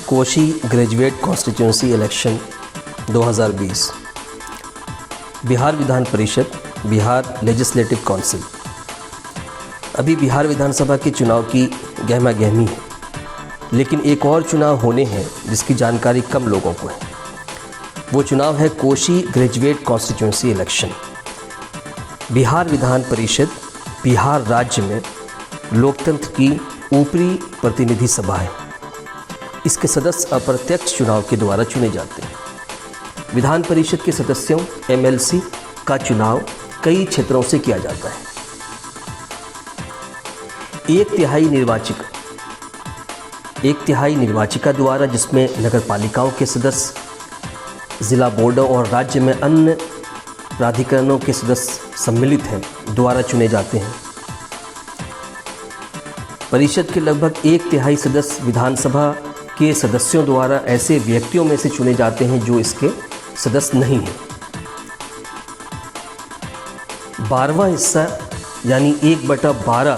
Koshi graduate constituency election 2020, Bihar Vidhan Parishad, Bihar legislative council. अभी बिहार विधानसभा के चुनाव की गहमा गहमी है, लेकिन एक और चुनाव होने हैं जिसकी जानकारी कम लोगों को है। वो चुनाव है Koshi graduate constituency election. Bihar Vidhan Parishad Bihar राज्य में लोकतंत्र की ऊपरी प्रतिनिधि सभा है। इसके सदस्य अप्रत्यक्ष चुनाव के द्वारा चुने जाते हैं। विधान परिषद के सदस्यों MLC का चुनाव कई क्षेत्रों से किया जाता है। एक तिहाई निर्वाचिका द्वारा, जिसमें नगरपालिकाओं के सदस्य, जिला बोर्डों और राज्य में अन्य प्राधिकरणों के सदस्य सम्मिलित हैं, द्वारा चुने जाते हैं। परिषद के लगभग एक तिहाई सदस्य विधानसभा के सदस्यों द्वारा ऐसे व्यक्तियों में से चुने जाते हैं जो इसके सदस्य नहीं हैं। 12वां हिस्सा यानी 1/12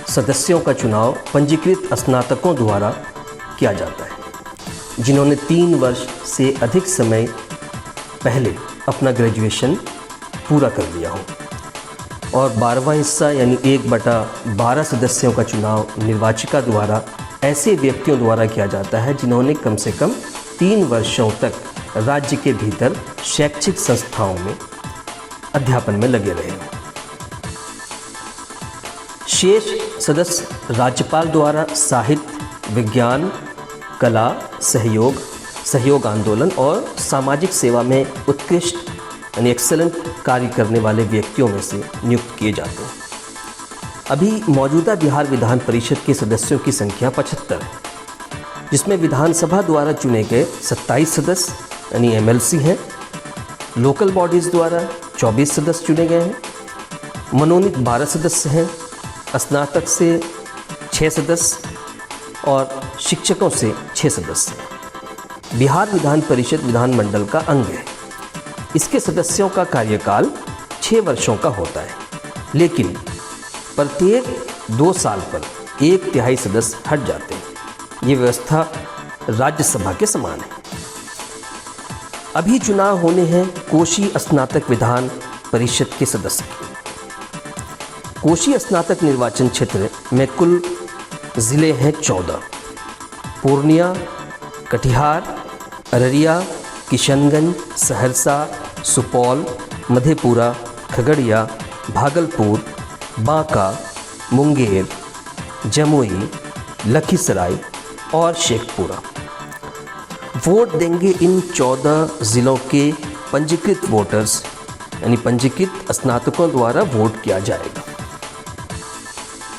सदस्यों का चुनाव पंजीकृत स्नातकों द्वारा किया जाता है, जिन्होंने 3 वर्ष से अधिक समय पहले अपना ग्रेजुएशन पूरा कर लिया हो। और 12वां हिस्सा यानी 1/12 सदस्यों का चुनाव निर्वाचिका द्वारा ऐसे व्यक्तियों द्वारा किया जाता है जिन्होंने कम से कम 3 वर्षों तक राज्य के भीतर शैक्षिक संस्थाओं में अध्यापन में लगे रहे। शेष सदस्य राज्यपाल द्वारा साहित्य, विज्ञान, कला, सहयोग आंदोलन और सामाजिक सेवा में उत्कृष्ट यानी एक्सेलेंट कार्य करने वाले व्यक्तियों में से नियुक्त किए जाते हैं। अभी मौजूदा बिहार विधान परिषद के सदस्यों की संख्या 75 है, जिसमें विधानसभा द्वारा चुने गए 27 सदस्य यानी MLC हैं। लोकल बॉडीज़ द्वारा 24 सदस्य चुने गए हैं। मनोनीत 12 सदस्य हैं। स्नातक से 6 सदस्य और शिक्षकों से 6 सदस्य हैं। बिहार विधान परिषद विधानमंडल का अंग है। इसके सदस्यों का कार्यकाल 6 वर्षों का होता है, लेकिन प्रत्येक 2 साल पर 1 तिहाई सदस्य हट जाते हैं। ये व्यवस्था राज्यसभा के समान है। अभी चुनाव होने हैं कोशी स्नातक विधान परिषद के सदस्य के। कोशी स्नातक निर्वाचन क्षेत्र में कुल ज़िले हैं 14: पूर्णिया, कटिहार, अररिया, किशनगंज, सहरसा, सुपौल, मधेपुरा, खगड़िया, भागलपुर, बांका, मुंगेर, जमुई, लखीसराय और शेखपुरा। वोट देंगे इन 14 ज़िलों के पंजीकृत वोटर्स यानी पंजीकृत स्नातकों द्वारा वोट किया जाएगा।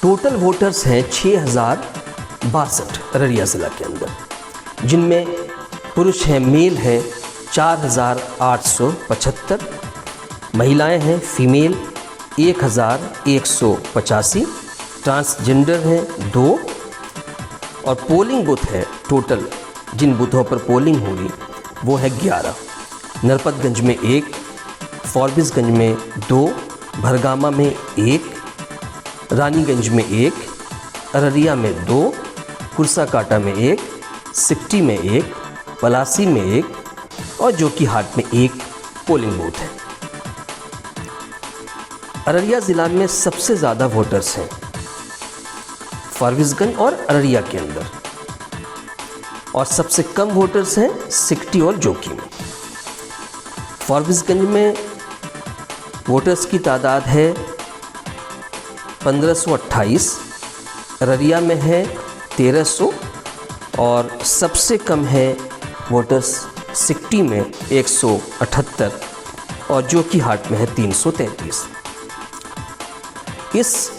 टोटल वोटर्स हैं 6062 अररिया ज़िला के अंदर, जिनमें पुरुष हैं, मेल हैं 4875, महिलाएं हैं फीमेल 1185, ट्रांसजेंडर हैं 2 और पोलिंग बूथ है टोटल जिन बूथों पर पोलिंग होगी वो है 11। नरपतगंज में 1, फॉरबिसगंज में 2, भरगामा में 1, रानीगंज में 1, अररिया में 2, कुर्साकाटा में 1, सिकटी में 1, पलासी में 1 और जोकीहाट में 1 पोलिंग बूथ है। अररिया ज़िला में सबसे ज़्यादा वोटर्स हैं फॉरबिसगंज और अररिया के अंदर, और सबसे कम वोटर्स हैं सिकटी और जोकी में। फॉरबिसगंज में वोटर्स की तादाद है 1528, अररिया में है 1300 और सबसे कम है वोटर्स सिकटी में 178 और जोकीहाट में है 333। इस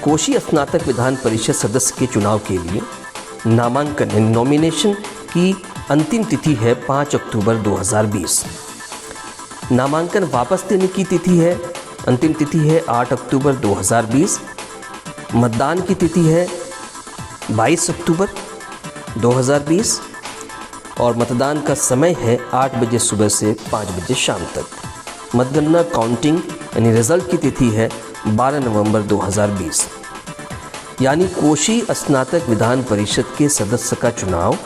कोशी स्नातक विधान परिषद सदस्य के चुनाव के लिए नामांकन नॉमिनेशन की अंतिम तिथि है 5 अक्टूबर 2020। नामांकन वापस देने की तिथि है, अंतिम तिथि है 8 अक्टूबर 2020। मतदान की तिथि है 22 अक्टूबर 2020 और मतदान का समय है 8 बजे सुबह से 5 बजे शाम तक। मतगणना काउंटिंग यानी रिजल्ट की तिथि है 12 नवंबर 2020। यानी कोशी स्नातक विधान परिषद के सदस्य का चुनाव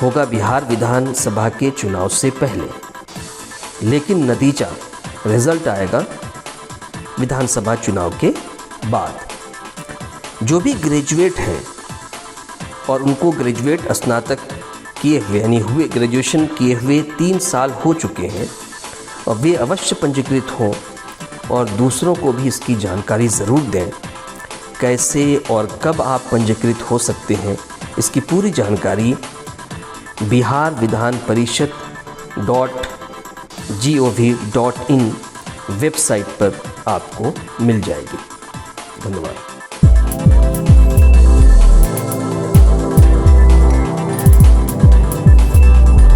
होगा बिहार विधानसभा के चुनाव से पहले, लेकिन नतीजा रिजल्ट आएगा विधानसभा चुनाव के बाद। जो भी ग्रेजुएट हैं और उनको ग्रेजुएट स्नातक किए हुए यानी हुए ग्रेजुएशन किए हुए 3 साल हो चुके हैं और वे अवश्य पंजीकृत हों और दूसरों को भी इसकी जानकारी ज़रूर दें। कैसे और कब आप पंजीकृत हो सकते हैं, इसकी पूरी जानकारी बिहार विधान परिषद .gov.in वेबसाइट पर आपको मिल जाएगी। धन्यवाद।